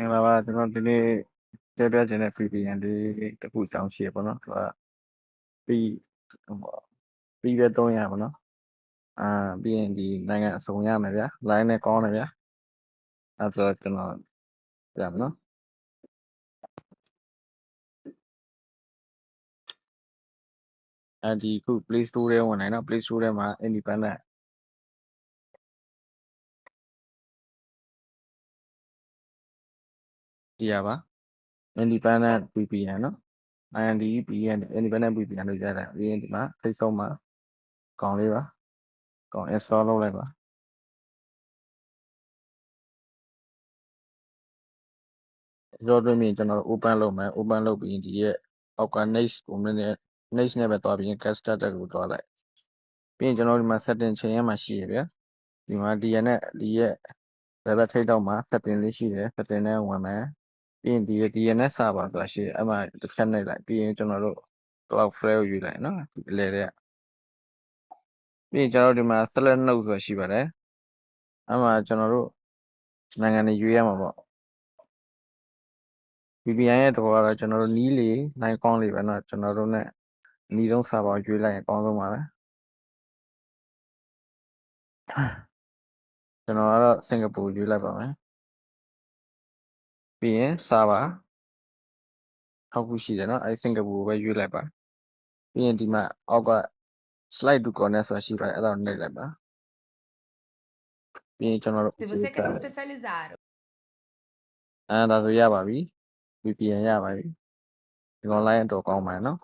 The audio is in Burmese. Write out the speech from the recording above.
င်္ဂလာပါကျွန်တော်ဒီနေ့ပြပြခြင်းတဲ့ VPN လေးတစ်ခုအကြောင်းရှိရပေါ့နော်သူကပြီးပြီးပဲ300ပေါ့နော်ပြီးရင်ဒီနိုင်ငံအစုံရမယ်ဗျာ line နဲ့ကောင်းတယ်ဗျာအဲဆိုတော့ကျွန်တော်ပြမယ်နော်ဒီခု Play Store ထဲဝင်နိုင်နော် Play Store ထဲမှာ Independent ဒီရပါ Independent VPN နော် INDVPN Independent VPN လို့ရတယ်ပြီးရင်ဒီမှာထိတ်ဆုံးမှာကောင်းလေးပါကောင်း install လုပ်လိုက်ပါကျွန်တော်တွင်မြင်ကျွန်တော် open လုပ်မယ် open လုပ်ပြီးဒီရဲ့အောက်က next ကိုနည်းနည်း next နဲ့ပဲတွားပြီး get started ကိုတွားလိုက်ပြီးရင်ကျွန်တော်ဒီမှာ setting ချိန်ရမှာရှိရဗျာဒီမှာဒီရဲ့ဘယ်ဘက်ထိတ်တော့မှာ setting လေးရှိတယ် setting နဲ့ဝင်မယ်ပြီးရင်ဒီရဲ့ DNS server ဆိုတာရှိတယ်အဲ့မှာတစ်ချက်နှိပ်လိုက်ပြီးရင်ကျွန်တော်တို့ Cloudflare ကိုယူလိုက်နော်အလဲတဲ့ပြီးရင်ကျွန်တော်တို့ဒီမှာ select node ဆိုတာရှိပါတယ်အဲ့မှာကျွန်တော်တို့နိုင်ငံတွေရွေးရမှာပေါ့VPN ရဲ့တော့ကတော့ကျွန်တော်တို့နီးလေနိုင်ကောင်းလေပဲเนาะကျွန်တော်တို့ ਨੇ အနီးဆုံး server ရွေးလိုက်ရင်အကောင်းဆုံးပါပဲကျွန်တော်ကတော့စင်ကာပူရွေးလိုက်ပါမယ်ပြီးရင် server ထောက်ခုရှိတယ်เนาะအဲစင်ကာပူကိုပဲရွေးလိုက်ပါပြီးရင်ဒီမှာအောက်က slide to connect ဆိုတာရှိပါတယ်အဲ့ဒါကိုနှိပ်လိုက်ပါပြီးရင်ကျွန်တော်တို့ Se você quer se especializar ဒါဆိုရပါပြီ VPN ရပါပြီဒီ online တော့ကောင်းပါရဲ့เนาะ